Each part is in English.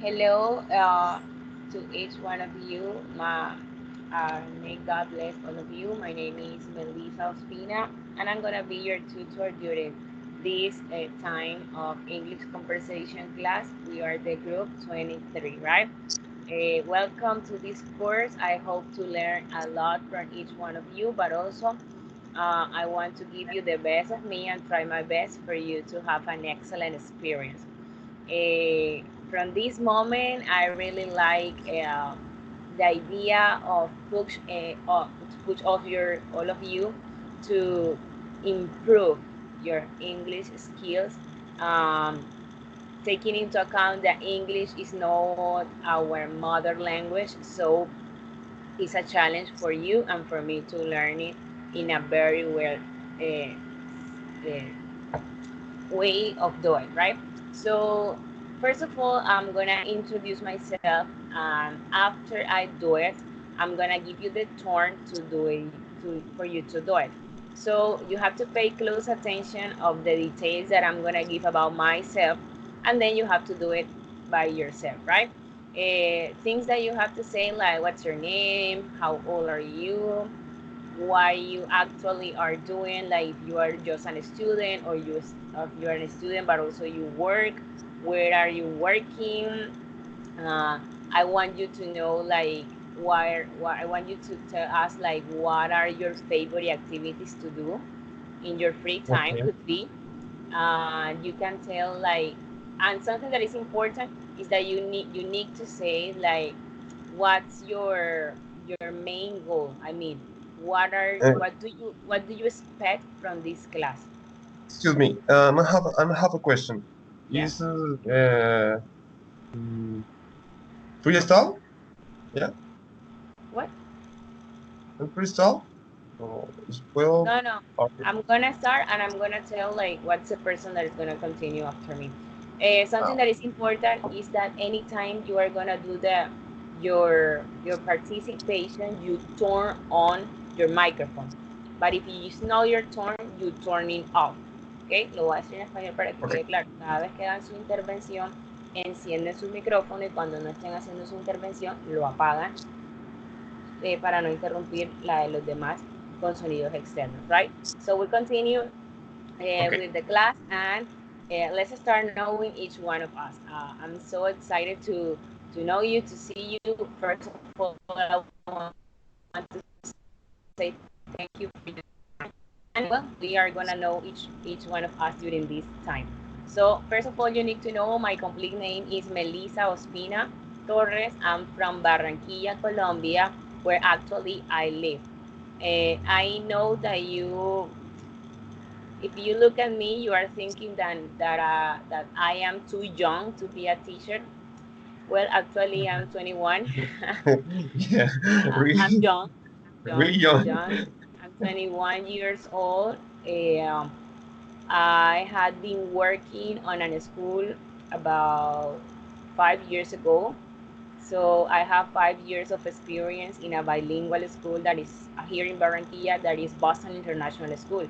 Hello to each one of you. May God bless all of you. My name is Melissa Ospina, and I'm gonna be your tutor during this time of English conversation class. We are the group 23, right? Welcome to this course. I hope to learn a lot from each one of you, but also I want to give you the best of me and try my best for you to have an excellent experience. From this moment, I really like the idea of push of your all of you to improve your English skills. Um, Taking into account that English is not our mother language, so it's a challenge for you and for me to learn it in a very well way of doing, right? So first of all, I'm gonna introduce myself, and after I do it, I'm gonna give you the turn to do it for you to do it. So you have to pay close attention of the details that I'm gonna give about myself, and then you have to do it by yourself, right? Things that you have to say, like what's your name, how old are you, why you actually are doing, like if you are just a student, or you are a student but also you work, where are you working. uh, I want you to know, like, what I want you to tell us, like, what are your favorite activities to do in your free time Okay. could be. You can tell, like, and something that is important is that you need to say, like, what's your main goal. I mean, Uh, what do you expect from this class? Excuse me. I have a question. Yeah. Is mm, freestyle? Yeah, What? freestyle. Oh, it's well. No, no. Okay. I'm gonna start and I'm gonna tell, like, what's the person that is gonna continue after me. Something Oh, that is important is that anytime you are gonna do your participation, you turn on your microphone. But if it's not your turn, you turn it off. ¿Ok? Lo voy a decir en español para que okay. quede claro. Cada vez que dan su intervención, encienden su micrófono, y cuando no estén haciendo su intervención, lo apagan para no interrumpir la de los demás con sonidos externos, right? So we continue Okay. with the class, and let's start knowing each one of us. I'm so excited to know you, to see you. First of all, I want to say thank you for your time. And well, we are gonna know each one of us during this time. So first of all, you need to know my complete name is Melissa Ospina Torres. I'm from Barranquilla, Colombia, where actually I live. I know that if you look at me, you are thinking that I am too young to be a teacher. Well, actually, I'm 21. Yeah, I'm really, young. really I'm young. young. I'm 21 years old. Um, I had been working on a school about 5 years ago. So I have 5 years of experience in a bilingual school that is here in Barranquilla, that is Boston International School.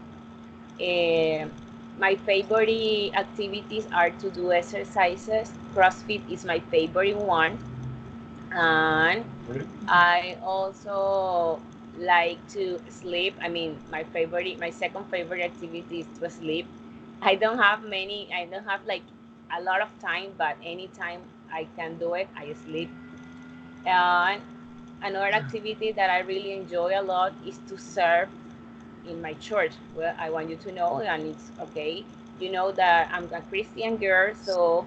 Eh, my favorite activities are to do exercises. CrossFit is my favorite one. And Really? I also like to sleep. I mean, my second favorite activity is to sleep. I don't have like a lot of time, but anytime I can do it, I sleep. And another activity that I really enjoy a lot is to serve in my church. Well, I want you to know, and it's okay. You know that I'm a Christian girl, so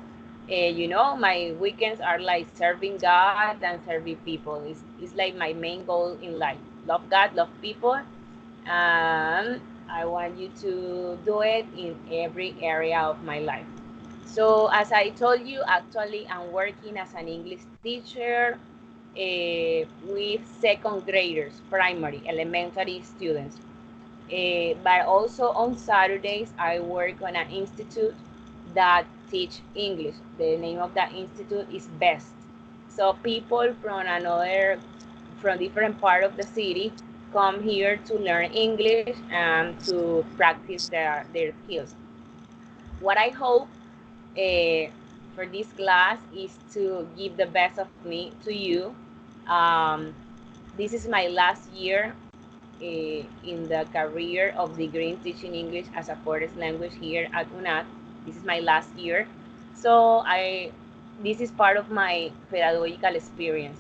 my weekends are like serving God and serving people. It's like my main goal in life. Love God, love people, and I want you to do it in every area of my life. So as I told you, actually I'm working as an English teacher with second graders, primary, elementary students. But also on Saturdays, I work on an institute that teach English. The name of that institute is BEST. So people from different part of the city come here to learn English and to practice their skills. What I hope uh, for this class is to give the best of me to you. Um, this is my last year in the career of degree in teaching English as a foreign language here at UNAD. This is my last year. So this is part of my pedagogical experience.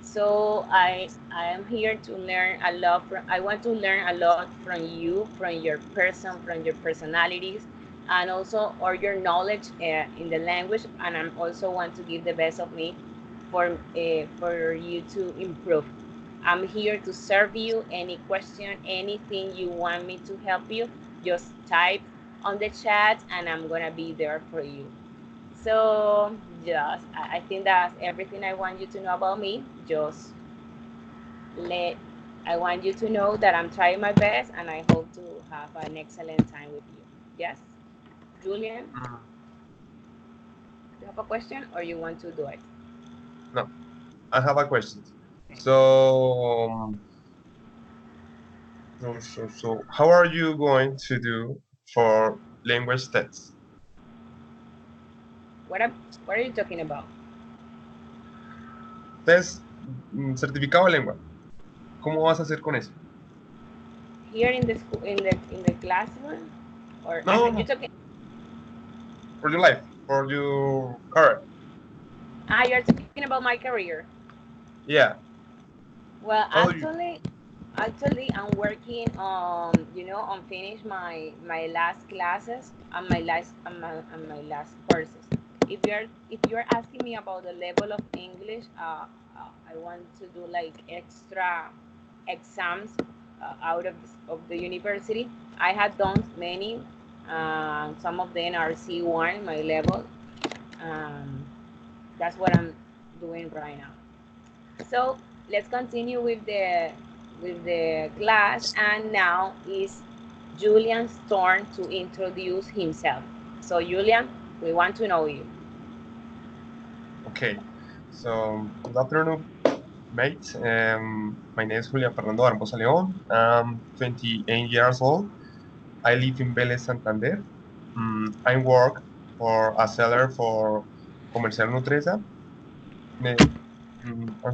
So I am here to learn a lot from, I want to learn a lot from you, from your person, from your personalities, and also all your knowledge in the language. And I also want to give the best of me for you to improve. I'm here to serve you. Any question, anything you want me to help you, just type on the chat and I'm gonna be there for you. So just, I think that's everything I want you to know about me. Just let, I want you to know that I'm trying my best and I hope to have an excellent time with you. Yes? Julian, Mm, you have a question or you want to do it? no, I have a question. Okay. So, so, how are you going to do for language tests? What, am, what are you talking about? Test, certificado de lengua. ¿Cómo vas a hacer con eso? Here in the school, in the classroom? Or you No, talking, for your life, for your career. you're talking about my career. Yeah. Well, How do you? actually, I'm working on, on finish my last classes and my last courses. If you're asking me about the level of English, I want to do like extra exams out of the university. I had done many. Some of them are C1, my level. Um, that's what I'm doing right now. So let's continue with the class, and now is Julian's turn to introduce himself. So Julian, we want to know you. Okay. So, good afternoon, mate. My name is Julian Fernando Barbosa León. I'm 28 years old. I live in Vélez, Santander. I work for a seller for Comercial Nutresa. I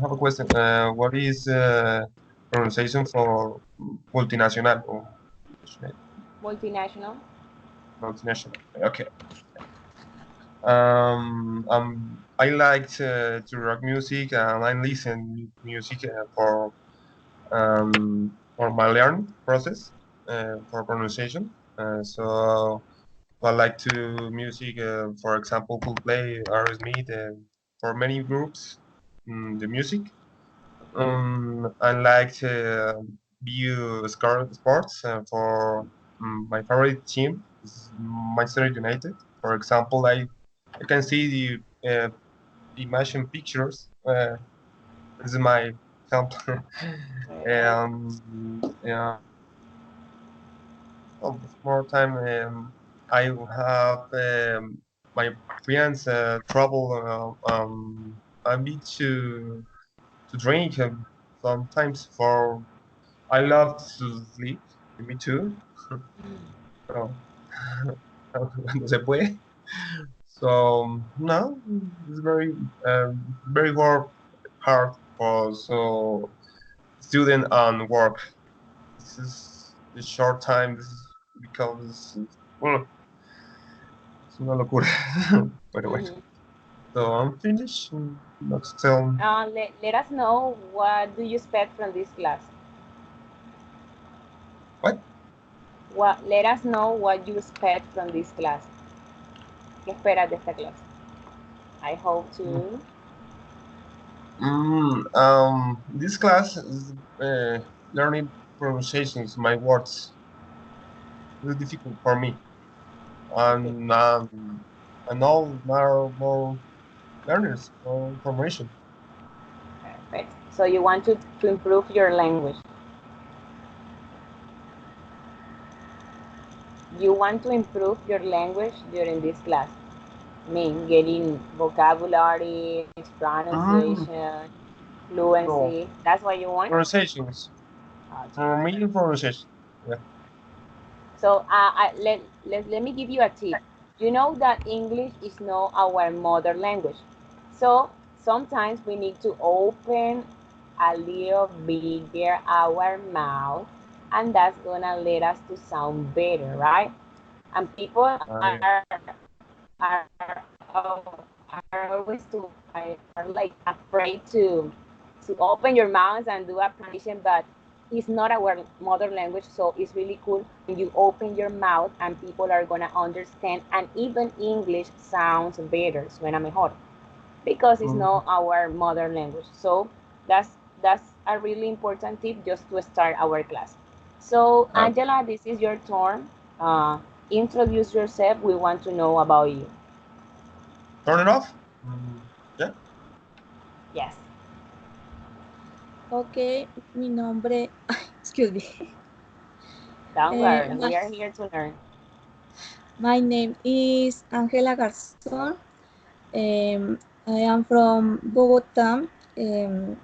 have a question. What is pronunciation for multinational or Multinational. multinational? Okay. I like to rock music and I listen music for my learning process for pronunciation. So I like to music, for example, Coldplay, Aerosmith, for many groups, the music. Okay. I like to view sports for my favorite team is Manchester United. For example, I can see the imagine pictures. This is my example. Uh, Yeah, more time. I have my friends travel a bit to drink sometimes for I love to sleep. Me too. Pero cuando se puede. So no, it's very hard for so student and work. This is the short time. This is because well, it's una locura. Pero bueno, mhm. so I'm finished. Not still Let us know what do you expect from this class. what? Let us know what you expect from this class. ¿Qué esperas de esta clase? I hope to. This class is learning pronunciations, my words. It's difficult for me. Okay. And all more learners, more information. Perfect. So you want to improve your language. You want to improve your language during this class. I mean, getting vocabulary, Mm, pronunciation, no, fluency. That's what you want? pronunciations. Okay. For me, pronunciation. Yeah. So let me give you a tip. You know that English is not our mother language. So sometimes we need to open a little bigger our mouth, and that's gonna let us to sound better, right? And people I are always are like afraid to open your mouth and do a pronunciation, but it's not our mother language, so it's really cool when you open your mouth and people are gonna understand, and even English sounds better, suena mejor, because it's mm, not our mother language. So that's a really important tip just to start our class. So uh, Angela, this is your turn. Introduce yourself. We want to know about you. turn it off. Mm, yeah. Yes. Okay, mi nombre, excuse me. Don't Eh, worry. my, We are here to learn. my name is Angela Garzon. I am from Bogota. Um,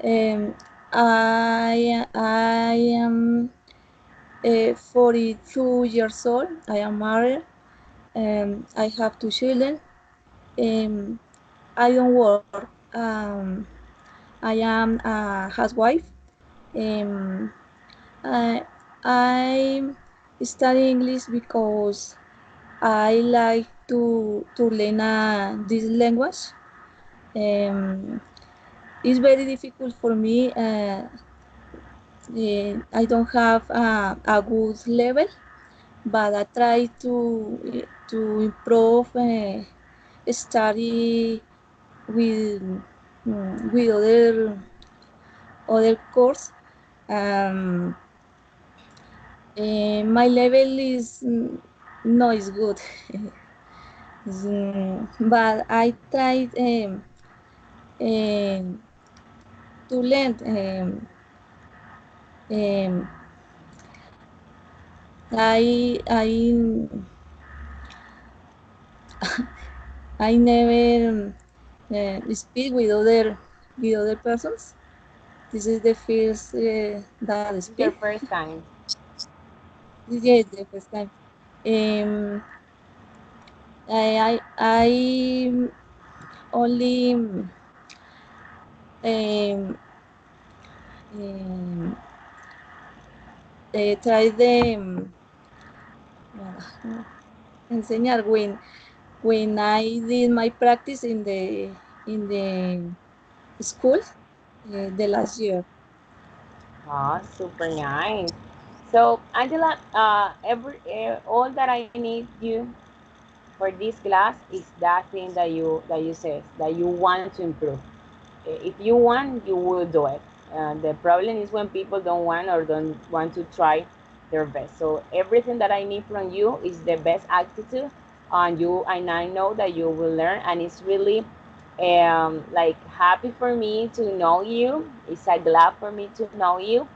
um, I am 42 years old. I am married. I have two children. Um, I don't work. I am a housewife. Um, I, I study English because I like to learn this language. It's very difficult for me. I don't have a good level, but I try to improve. Study with with other course. Um, my level is no is good. But I tried um, to learn. Um, I I never speak with other persons. This is the first that I This is your speak. first time. Yes, the first time. Um, I only um, try the enseñar when I did my practice in the school the last year. Oh, super nice. So Angela, all that I need you for this class is that thing that you said that you want to improve. If you want, you will do it. The problem is when people don't want or don't want to try their best. So everything that I need from you is the best attitude, and I know that you will learn. And it's really like happy for me to know you. It's a glad for me to know you,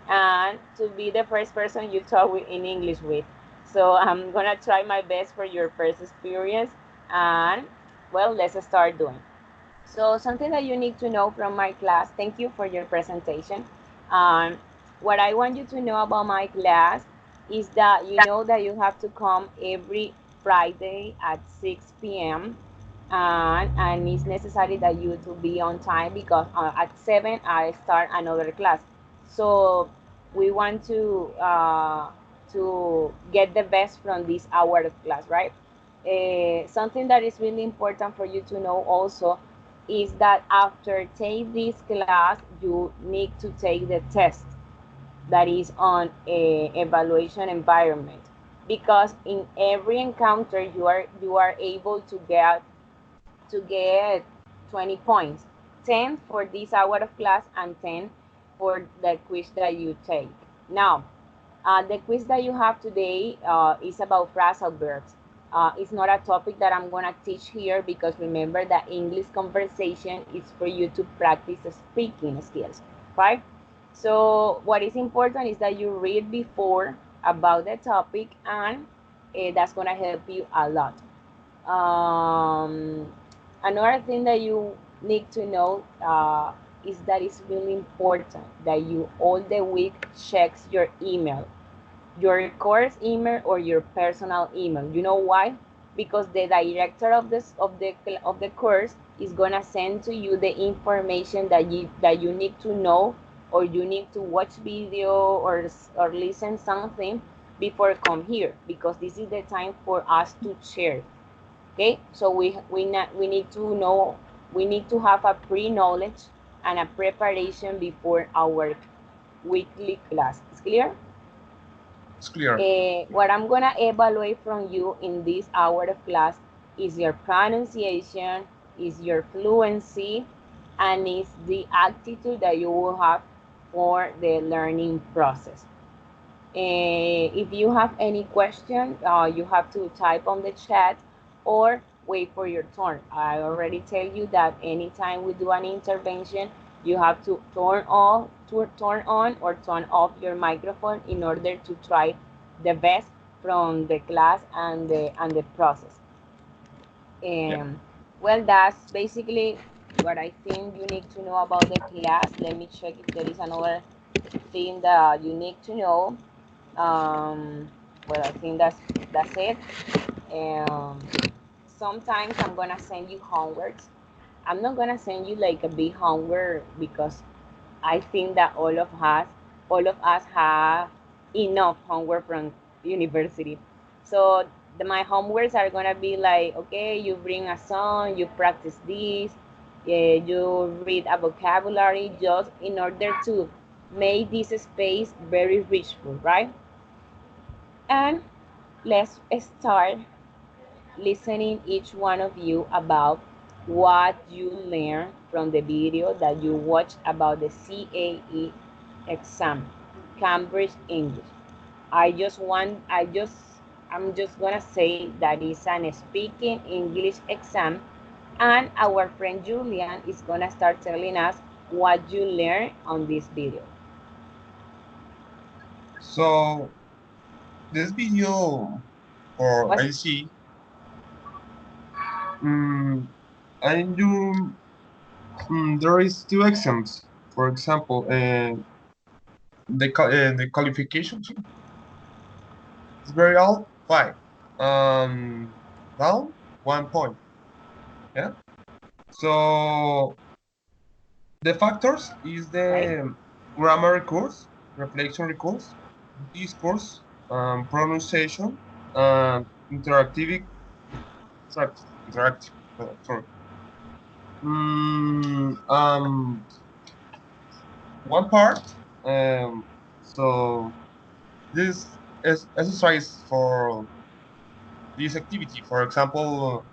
and to be the first person you talk with in English with. So I'm gonna try my best for your first experience, and well, let's start doing. So something that you need to know from my class, thank you for your presentation. Um, what I want you to know about my class is that you know that you have to come every Friday at 6 p.m. And it's necessary that you to be on time because at 7 I start another class. So we want to get the best from this hour of class, right? Something that is really important for you to know also is that after take this class you need to take the test that is on a evaluation environment, because in every encounter you are able to get 20 points, 10 for this hour of class and 10 for the quiz that you take. Now the quiz that you have today is about phrasal verbs. It's not a topic that I'm going to teach here, because remember that English conversation is for you to practice speaking skills, right? So what is important is that you read before about the topic, and that's going to help you a lot. Um, Another thing that you need to know is that it's really important that you all the week checks your email. your course email or your personal email. You know why? Because the director of this of the course is gonna send to you the information that you need to know, or you need to watch video, or listen something before come here, because this is the time for us to share. Okay, so we need to know, we need to have a pre-knowledge and a preparation before our weekly class. It's clear? It's clear. What I'm gonna evaluate from you in this hour of class is your pronunciation, is your fluency, and is the attitude that you will have for the learning process. If you have any question, you have to type on the chat or wait for your turn. I already tell you that anytime we do an intervention, you have to turn on or turn off your microphone in order to try the best from the class and the process. Yeah. Well, that's basically what I think you need to know about the class. Let me check if there is another thing that you need to know. Well, I think that's it. Um, Sometimes I'm gonna send you homeworks. I'm not gonna send you like a big homework, because I think that all of us have enough homework from university. So my homeworks are gonna be like, okay, you bring a song, you practice this, you read a vocabulary, just in order to make this space very richful, right? And let's start listening each one of you about what you learned from the video that you watched about the CAE exam, Cambridge English. I'm just gonna say that it's an speaking English exam, and our friend Julian is gonna start telling us what you learned on this video. So this video for What's IC, um, I do there is two exams. For example, the qualification is very old, 5. Down 1 point. Yeah. So the factors is right? the grammar course, reflection course, discourse, pronunciation, interactive, interactive. Sorry. Mm, um, One part. So this is exercise for this activity. For example,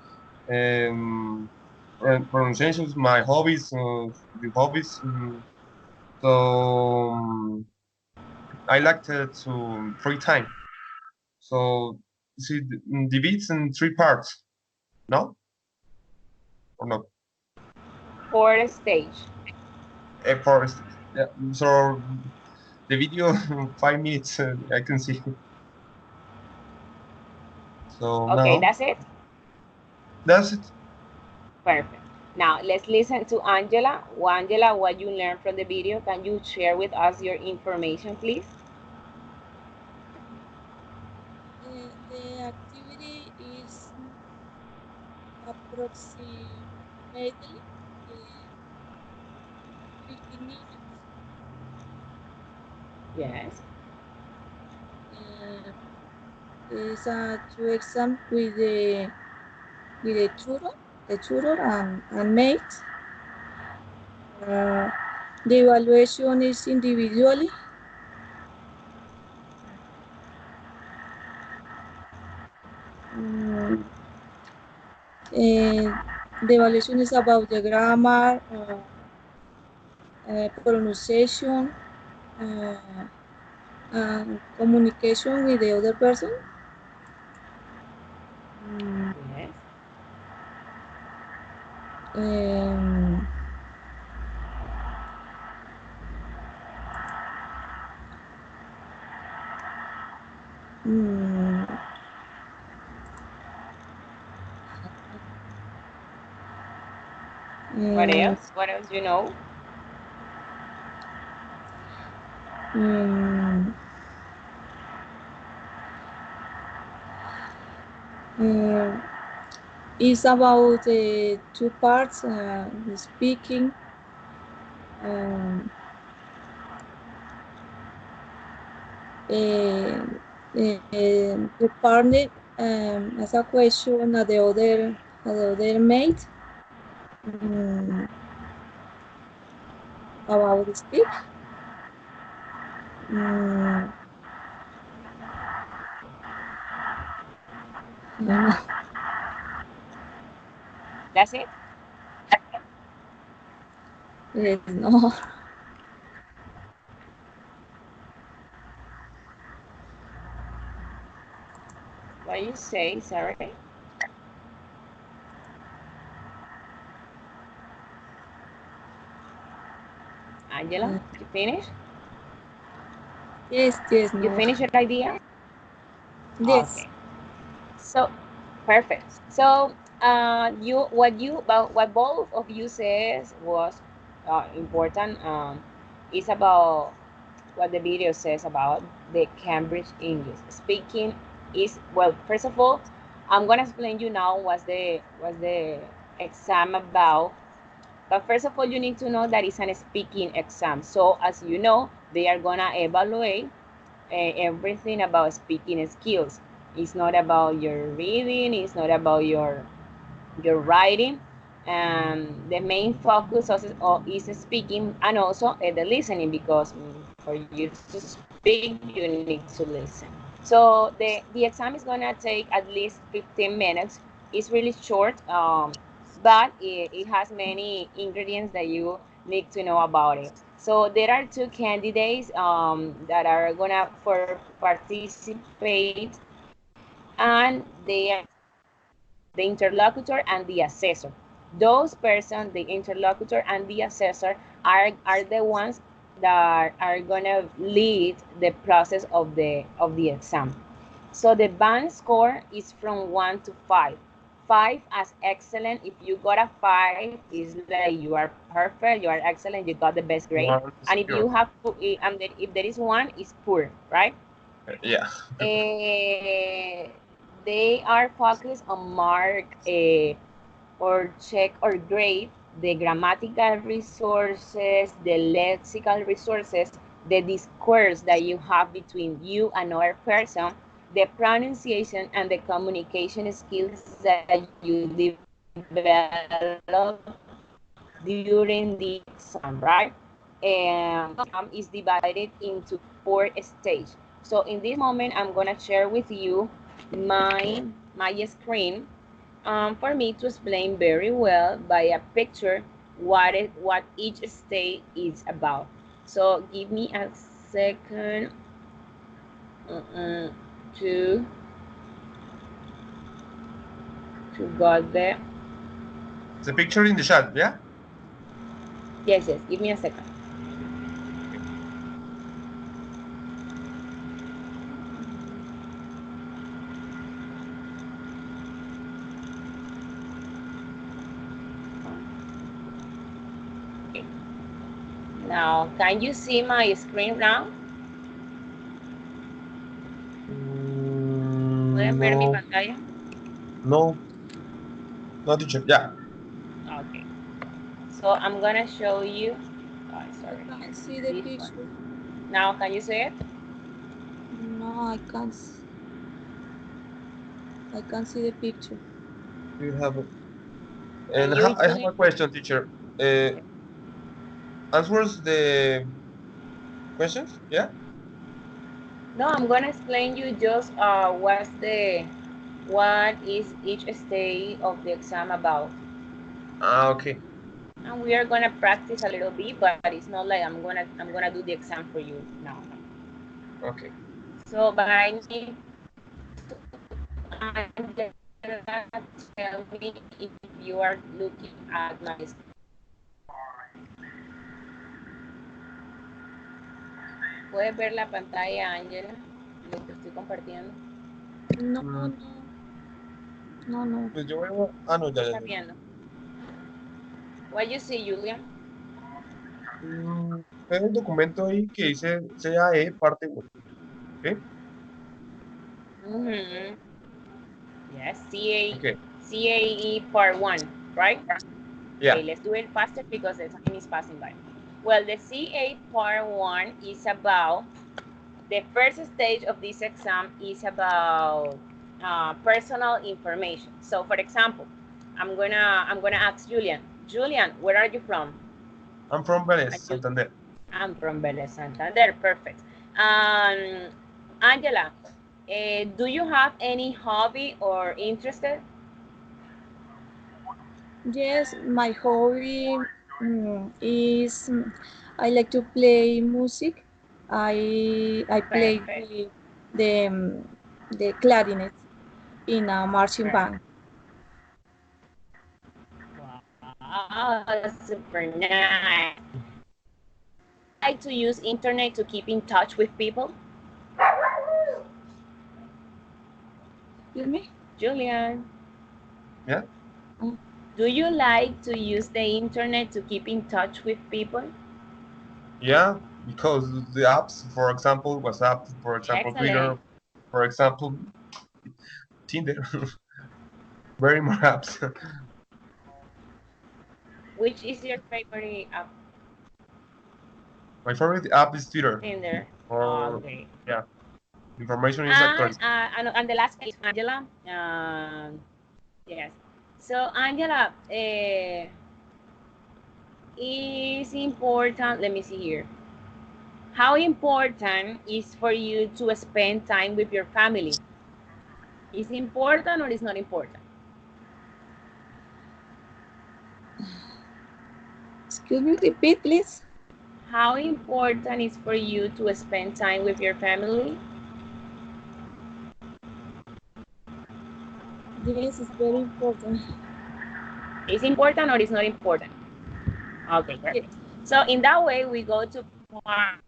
pronunciations, my hobbies, the hobbies. So I like to free time. So see, divides in 3 parts. No, or not? For stage. First, yeah. So the video 5 minutes. I can see. So Okay, now that's it. that's it. Perfect. Now let's listen to Angela. Well, Angela, what you learned from the video? Can you share with us your information, please? The activity is approximately 15 minutes. Yes. Uh, is a two exam with the tutor and mate. Uh, the evaluation is individually. Mm, the evaluation is about the grammar, pronunciation, uh, and communication with the other person. Mm, Yes. um, mm, What uh, else? What else you know? mm, It's about two parts, speaking. Um, the partner as a question at the other mate um, about the speak. Um, I don't know. That's it. No, What you say? Sorry, Angela. uh, You finish? yes, You no, finish your idea? yes, Okay. So perfect. So what both of you says was important. Is about what the video says about the Cambridge English speaking is, well, first of all, I'm gonna explain you now what's the exam about. But first of all, you need to know that it's an speaking exam. So as you know, they are gonna evaluate everything about speaking skills. It's not about your reading, it's not about your writing. The main focus is speaking, and also the listening, because for you to speak you need to listen. So the exam is gonna take at least 15 minutes. It's really short, but it has many ingredients that you need to know about it. So there are two candidates that are gonna for participate, and they are the interlocutor and the assessor. Those persons, the interlocutor and the assessor, are the ones that are gonna lead the process of the exam. So the band score is from 1 to 5. 5 as excellent. If you got a 5, it's like you are perfect, you are excellent, you got the best grade. One And is if you pure. have, if there is 1, it's poor, right? Yeah. uh, they are focused on mark or check or grade the grammatical resources, the lexical resources, the discourse that you have between you and another person, the pronunciation and the communication skills that you develop during the exam, right? The exam is divided into 4 stages. So in this moment, I'm gonna share with you my screen, for me to explain very well by a picture what each state is about. So give me a second to got there. The picture in the chat, yeah? Yes, give me a second. Okay. Okay. Now, can you see my screen now? ¿Pueden ver mi No, pantalla? no, not teacher. Yeah. Okay. So I'm gonna show you. Oh, I sorry. can't see the This one. picture. Now, can you see it? No, I can't see the picture. You have, And and you I have usually a question, teacher. Answers the questions? Yeah. no. I'm gonna explain you just what is each stage of the exam about, Ah, okay. and we are gonna practice a little bit, but it's not like I'm gonna do the exam for you now. Okay. So, but I need Angela, tell me if you are looking at my screen. ¿Puedes ver la pantalla, Angela? Lo que estoy compartiendo. No, Mm, no, no, no. pues yo veo. Ah, no, ya, ¿Qué ya, estás ya. viendo? What you see, Julian? Veo un documento ahí que dice CAE parte 1. ¿Sí? Mm-hmm. Yes, CA, Ok. CAE part 1, right? Yeah. Okay, let's do it faster because the time is passing by. Well, the CA part 1 is about, the first stage of this exam is about personal information. So for example, I'm gonna ask Julian. Julian, where are you from? I'm from Vélez, Santander. I'm from Vélez, Santander. Perfect. Angela, do you have any hobby or interest? Yes, my hobby is I like to play music. I play Perfect. the um, the clarinet in a marching band. Wow, super nice. Do you like to use internet to keep in touch with people? Excuse me? Julian, Yeah. Mm, do you like to use the internet to keep in touch with people? Yeah, because the apps, for example, WhatsApp, for example, Twitter, Excellent. for example, Tinder, very more apps. Which is your favorite app? My favorite app is Twitter. Tinder. Or Okay. yeah, information is actually. And the last is Angela. Yes. So Angela, is important. Let me see here. How important is for you to spend time with your family? Is it important or is not important? Excuse me, repeat, please. How important is for you to spend time with your family? Yes, it's very important. Is important or is not important? Okay, Yes. perfect. So in that way, we go to part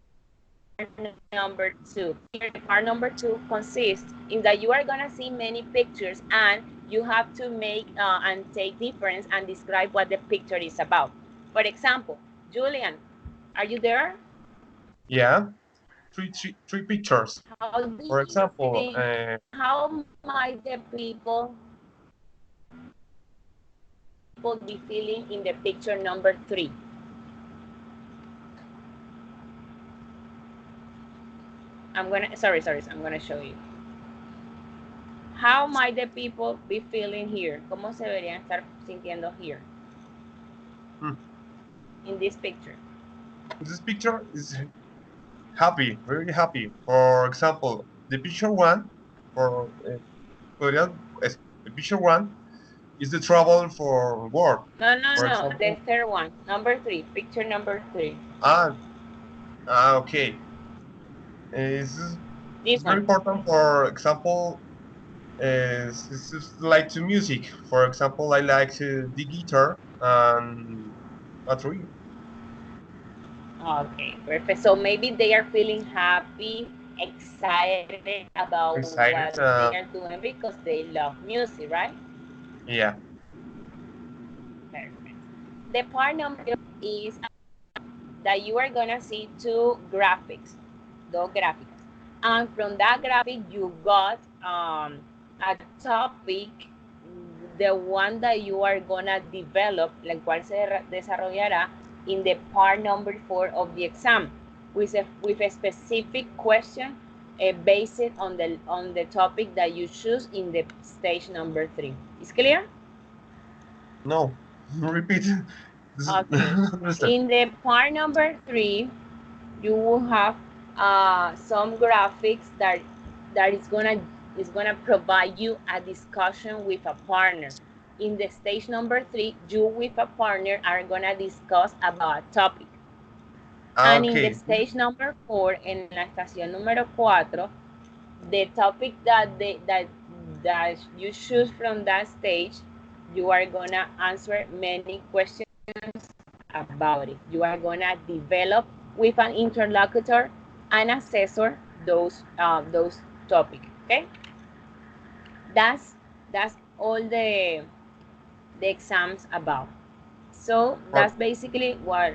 number 2. Here, part number 2 consists in that you are gonna see many pictures and you have to make and take difference and describe what the picture is about. For example, Julian, are you there? Yeah, three pictures. How do For you example, think? How might the people be feeling in the picture number 3? I'm gonna show you. How might the people be feeling here? ¿Cómo se deberían estar sintiendo here hmm, in this picture? this picture is happy, very happy. For example, the picture one, for the picture one is the trouble for work. No, no, For no. The example, third one, number 3, picture number 3. ah, okay. This This is very one. important. For example, this is like to music. For example, I like the guitar and battery. Okay, perfect. So maybe they are feeling happy, excited about Excited. what they are doing because they love music, right? Yeah. Perfect. The part number is that you are gonna see two graphics, dos gráficas. And from that graphic, you got a topic, the one that you are gonna develop, la cual se desarrollará in the part number 4 of the exam, with a specific question based on the topic that you choose in the stage number 3. Is clear? No. Repeat. This is Okay. understand. In the part number 3, you will have some graphics that is gonna provide you a discussion with a partner. In the stage number 3, you with a partner are gonna discuss about a topic. And in the Okay. stage number 4, en la estación número 4, the topic that you choose from that stage, you are gonna answer many questions about it. You are gonna develop with an interlocutor and assessor those topics. Okay, that's all the exams about. So But that's basically what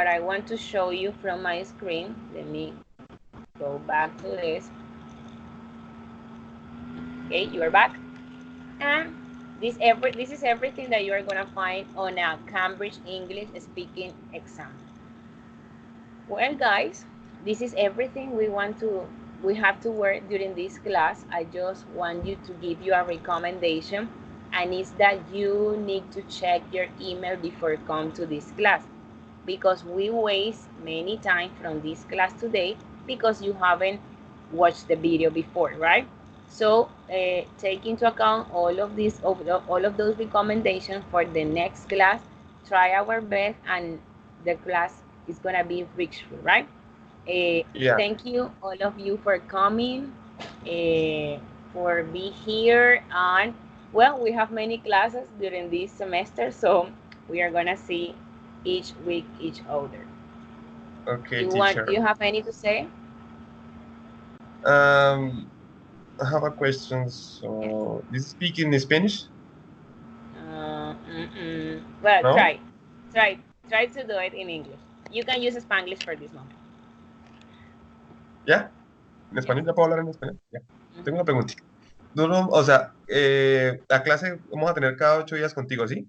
I want to show you from my screen. Let me go back to this. Okay, you are back. And This is everything that you are gonna find on a Cambridge English speaking exam. Well, guys, this is everything we have to work during this class. I just want you to give you a recommendation, and it's that you need to check your email before come to this class, because we waste many time from this class today because you haven't watched the video before, right? So take into account all of those recommendations for the next class. Try our best, and the class is gonna be rich, right? Yeah. Thank you all of you for coming, for be here, and well, we have many classes during this semester, so we are gonna see each week each other. Okay, Do you teacher. have any to say? Um, I have a question. Yes. So, you speak in Spanish? Well, No? try to do it in English. You can use Spanglish for this moment. ¿Ya? ¿En Yes. español? ¿Ya puedo hablar en español? Ya. Tengo Mhm. una pregunta. No, no, o sea, la clase vamos a tener cada 8 días contigo, ¿sí?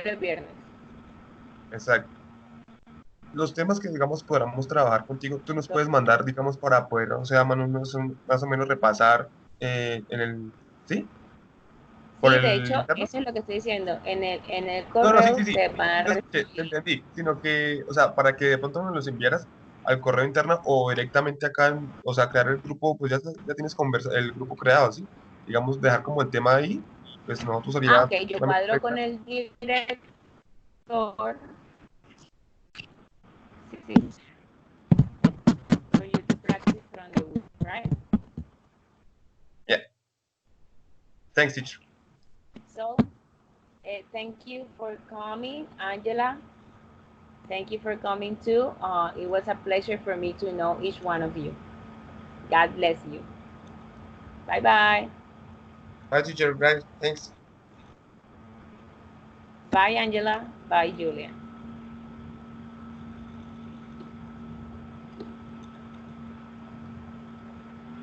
El viernes. Exacto. Los temas que, digamos, podamos trabajar contigo, tú nos So, puedes mandar, digamos, para poder, o sea, más o menos repasar en el, ¿sí? Por sí, de el hecho, interno. eso es lo que estoy diciendo. En el No, no, sí, correo sí, sí. ustedes van Sí a te escuché, te recibir. entendí. Sino que, o sea, para que de pronto nos los enviaras al correo interno o directamente acá, o sea, crear el grupo, pues ya tienes el grupo creado, ¿sí? Digamos, dejar como el tema ahí, pues nosotros Ah, sería ok, yo solamente cuadro con revisar. el director. Sí, sí. For you to practice from the book, right? Yeah. Thanks, teacher. So, thank you for coming, Angela. Thank you for coming too. It was a pleasure for me to know each one of you. God bless you. Bye bye. Bye, teacher. Bye. Thanks. Bye, Angela. Bye, Julia.